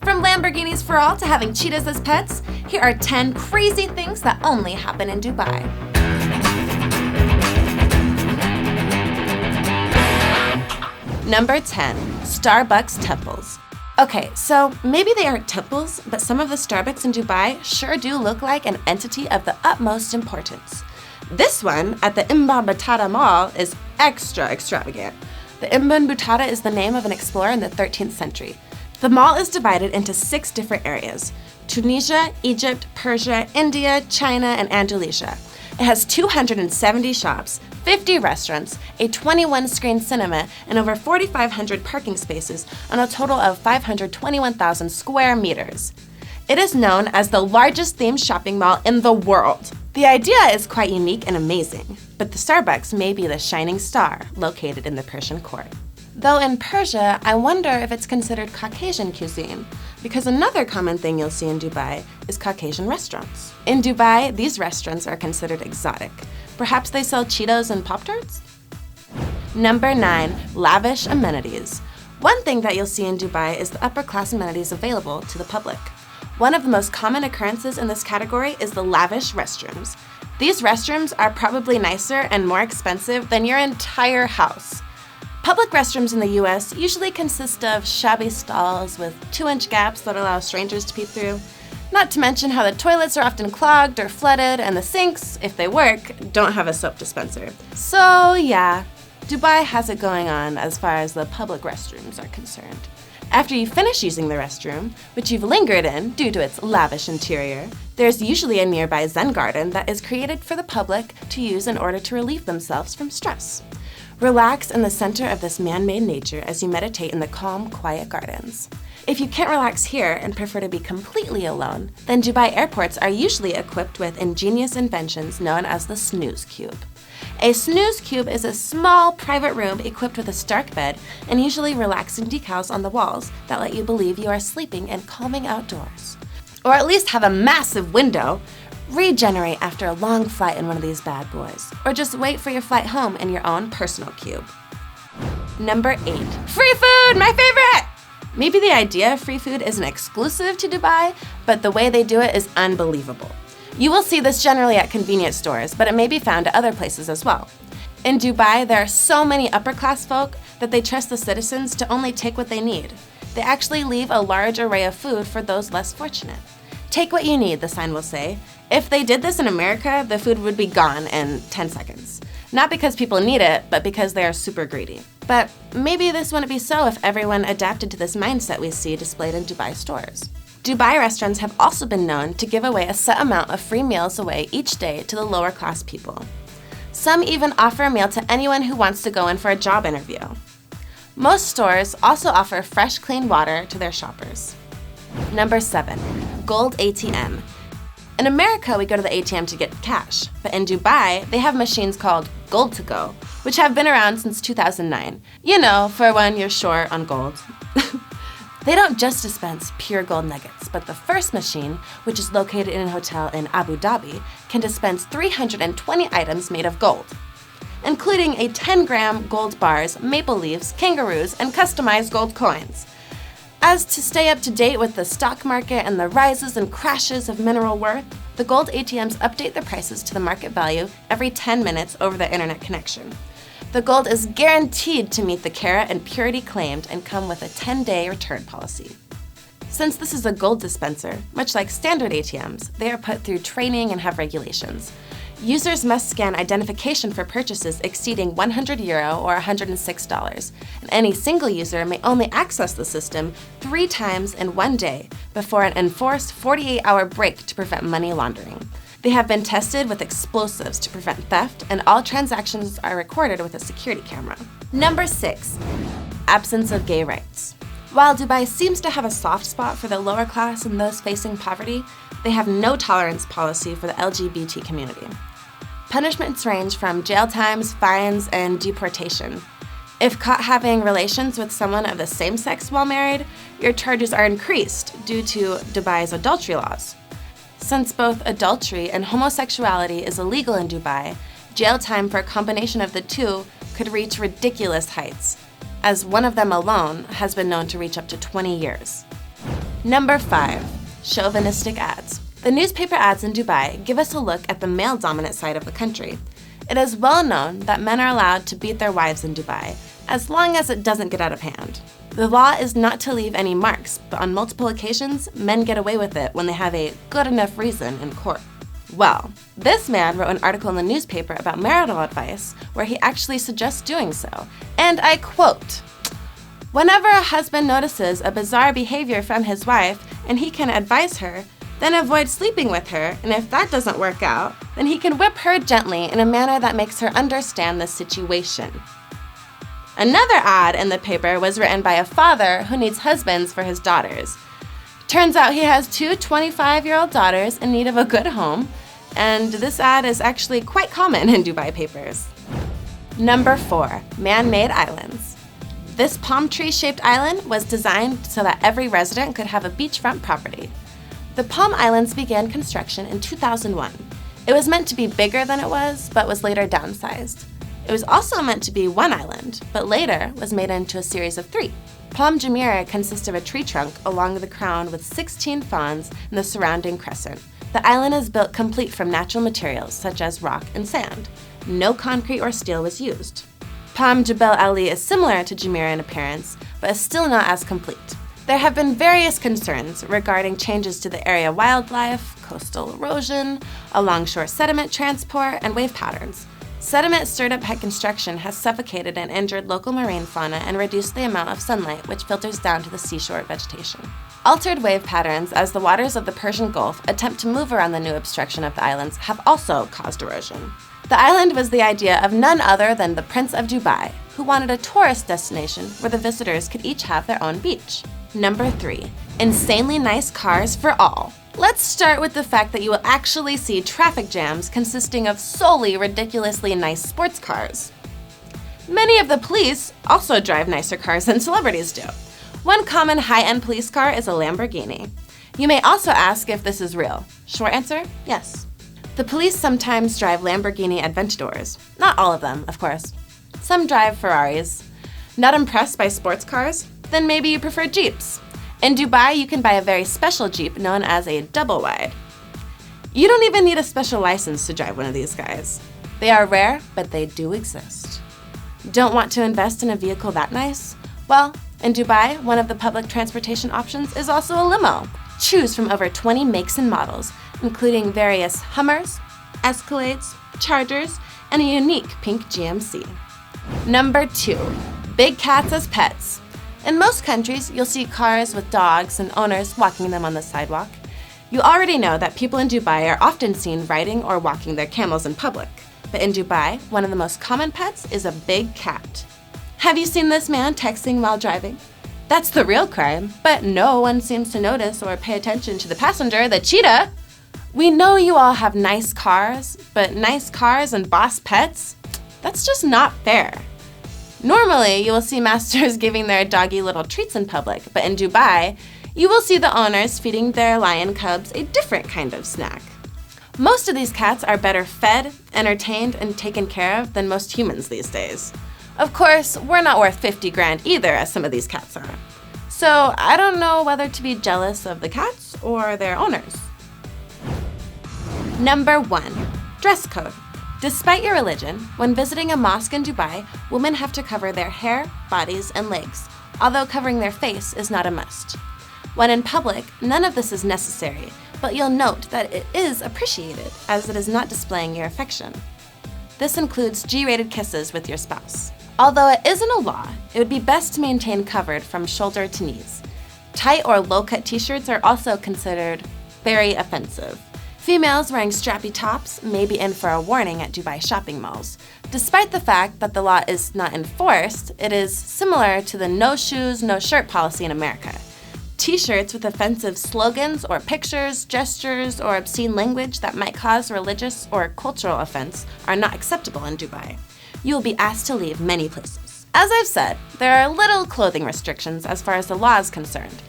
From Lamborghinis for all to having cheetahs as pets, here are 10 crazy things that only happen in Dubai. Number 10, Starbucks temples. Okay, so maybe they aren't temples, but some of the Starbucks in Dubai sure do look like an entity of the utmost importance. This one at the Battuta Mall is extra extravagant. The Buttuta is the name of an explorer in the 13th century. The mall is divided into 6 different areas: Tunisia, Egypt, Persia, India, China, and Andalusia. It has 270 shops, 50 restaurants, a 21-screen cinema, and over 4,500 parking spaces on a total of 521,000 square meters. It is known as the largest themed shopping mall in the world. The idea is quite unique and amazing, but the Starbucks may be the shining star located in the Persian Court. Though in Persia, I wonder if it's considered Caucasian cuisine, because another common thing you'll see in Dubai is Caucasian restaurants. In Dubai, these restaurants are considered exotic. Perhaps they sell Cheetos and Pop-Tarts? Number 9, lavish amenities. One thing that you'll see in Dubai is the upper-class amenities available to the public. One of the most common occurrences in this category is the lavish restrooms. These restrooms are probably nicer and more expensive than your entire house. Public restrooms in the US usually consist of shabby stalls with 2-inch gaps that allow strangers to peep through. Not to mention how the toilets are often clogged or flooded, and the sinks, if they work, don't have a soap dispenser. So yeah, Dubai has it going on as far as the public restrooms are concerned. After you finish using the restroom, which you've lingered in due to its lavish interior, there's usually a nearby Zen garden that is created for the public to use in order to relieve themselves from stress. Relax in the center of this man-made nature as you meditate in the calm, quiet gardens. If you can't relax here and prefer to be completely alone, then Dubai airports are usually equipped with ingenious inventions known as the snooze cube. A snooze cube is a small, private room equipped with a stark bed and usually relaxing decals on the walls that let you believe you are sleeping in calming outdoors. Or at least have a massive window. Regenerate after a long flight in one of these bad boys, or just wait for your flight home in your own personal cube. Number 8, free food, my favorite! Maybe the idea of free food isn't exclusive to Dubai, but the way they do it is unbelievable. You will see this generally at convenience stores, but it may be found at other places as well. In Dubai, there are so many upper-class folk that they trust the citizens to only take what they need. They actually leave a large array of food for those less fortunate. Take what you need, the sign will say. If they did this in America, the food would be gone in 10 seconds. Not because people need it, but because they are super greedy. But maybe this wouldn't be so if everyone adapted to this mindset we see displayed in Dubai stores. Dubai restaurants have also been known to give away a set amount of free meals away each day to the lower class people. Some even offer a meal to anyone who wants to go in for a job interview. Most stores also offer fresh, clean water to their shoppers. Number 7, gold ATM. In America, we go to the ATM to get cash, but in Dubai, they have machines called Gold to Go, which have been around since 2009. You know, for when you're short on gold. They don't just dispense pure gold nuggets, but the first machine, which is located in a hotel in Abu Dhabi, can dispense 320 items made of gold, including a 10-gram gold bars, maple leaves, kangaroos, and customized gold coins. As to stay up to date with the stock market and the rises and crashes of mineral worth, the gold ATMs update the prices to the market value every 10 minutes over the internet connection. The gold is guaranteed to meet the carat and purity claimed and come with a 10-day return policy. Since this is a gold dispenser, much like standard ATMs, they are put through training and have regulations. Users must scan identification for purchases exceeding €100 or $106, and any single user may only access the system 3 times in one day before an enforced 48-hour break to prevent money laundering. They have been tested with explosives to prevent theft, and all transactions are recorded with a security camera. Number 6, absence of gay rights. While Dubai seems to have a soft spot for the lower class and those facing poverty, they have no tolerance policy for the LGBT community. Punishments range from jail times, fines, and deportation. If caught having relations with someone of the same sex while married, your charges are increased due to Dubai's adultery laws. Since both adultery and homosexuality is illegal in Dubai, jail time for a combination of the two could reach ridiculous heights, as one of them alone has been known to reach up to 20 years. Number 5. Chauvinistic ads. The newspaper ads in Dubai give us a look at the male-dominant side of the country. It is well known that men are allowed to beat their wives in Dubai, as long as it doesn't get out of hand. The law is not to leave any marks, but on multiple occasions, men get away with it when they have a good enough reason in court. Well, this man wrote an article in the newspaper about marital advice where he actually suggests doing so, and I quote, "Whenever a husband notices a bizarre behavior from his wife and he can advise her, then avoid sleeping with her, and if that doesn't work out, then he can whip her gently in a manner that makes her understand the situation." Another ad in the paper was written by a father who needs husbands for his daughters. Turns out he has two 25-year-old daughters in need of a good home, and this ad is actually quite common in Dubai papers. Number 4. Man-made islands. This palm tree-shaped island was designed so that every resident could have a beachfront property. The Palm Islands began construction in 2001. It was meant to be bigger than it was, but was later downsized. It was also meant to be one island, but later was made into a series of 3. Palm Jumeirah consists of a tree trunk along the crown with 16 fronds and the surrounding crescent. The island is built complete from natural materials such as rock and sand. No concrete or steel was used. Palm Jebel Ali is similar to Jumeirah in appearance, but is still not as complete. There have been various concerns regarding changes to the area wildlife, coastal erosion, alongshore sediment transport, and wave patterns. Sediment stirred up by construction has suffocated and injured local marine fauna and reduced the amount of sunlight which filters down to the seashore vegetation. Altered wave patterns as the waters of the Persian Gulf attempt to move around the new obstruction of the islands have also caused erosion. The island was the idea of none other than the Prince of Dubai, who wanted a tourist destination where the visitors could each have their own beach. Number 3. Insanely nice cars for all. Let's start with the fact that you will actually see traffic jams consisting of solely ridiculously nice sports cars. Many of the police also drive nicer cars than celebrities do. One common high-end police car is a Lamborghini. You may also ask if this is real. Short answer, yes. The police sometimes drive Lamborghini Aventadors. Not all of them, of course. Some drive Ferraris. Not impressed by sports cars? Then maybe you prefer Jeeps. In Dubai, you can buy a very special Jeep known as a double wide. You don't even need a special license to drive one of these guys. They are rare, but they do exist. Don't want to invest in a vehicle that nice? Well, in Dubai, one of the public transportation options is also a limo. Choose from over 20 makes and models, including various Hummers, Escalades, Chargers, and a unique pink GMC. Number 2. Big cats as pets. In most countries, you'll see cars with dogs and owners walking them on the sidewalk. You already know that people in Dubai are often seen riding or walking their camels in public. But in Dubai, one of the most common pets is a big cat. Have you seen this man texting while driving? That's the real crime, but no one seems to notice or pay attention to the passenger, the cheetah. We know you all have nice cars, but nice cars and boss pets? That's just not fair. Normally, you will see masters giving their doggy little treats in public, but in Dubai, you will see the owners feeding their lion cubs a different kind of snack. Most of these cats are better fed, entertained, and taken care of than most humans these days. Of course, we're not worth 50 grand either, as some of these cats are. So I don't know whether to be jealous of the cats or their owners. Number 1. Dress code. Despite your religion, when visiting a mosque in Dubai, women have to cover their hair, bodies, and legs, although covering their face is not a must. When in public, none of this is necessary, but you'll note that it is appreciated, as it is not displaying your affection. This includes G-rated kisses with your spouse. Although it isn't a law, it would be best to maintain covered from shoulder to knees. Tight or low-cut t-shirts are also considered very offensive. Females wearing strappy tops may be in for a warning at Dubai shopping malls. Despite the fact that the law is not enforced, it is similar to the no shoes, no shirt policy in America. T-shirts with offensive slogans or pictures, gestures, or obscene language that might cause religious or cultural offense are not acceptable in Dubai. You will be asked to leave many places. As I've said, there are little clothing restrictions as far as the law is concerned.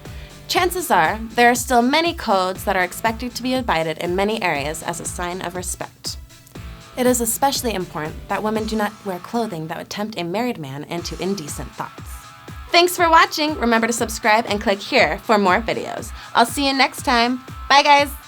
Chances are, there are still many codes that are expected to be abided in many areas as a sign of respect. It is especially important that women do not wear clothing that would tempt a married man into indecent thoughts. Thanks for watching. Remember to subscribe and click here for more videos. I'll see you next time. Bye, guys.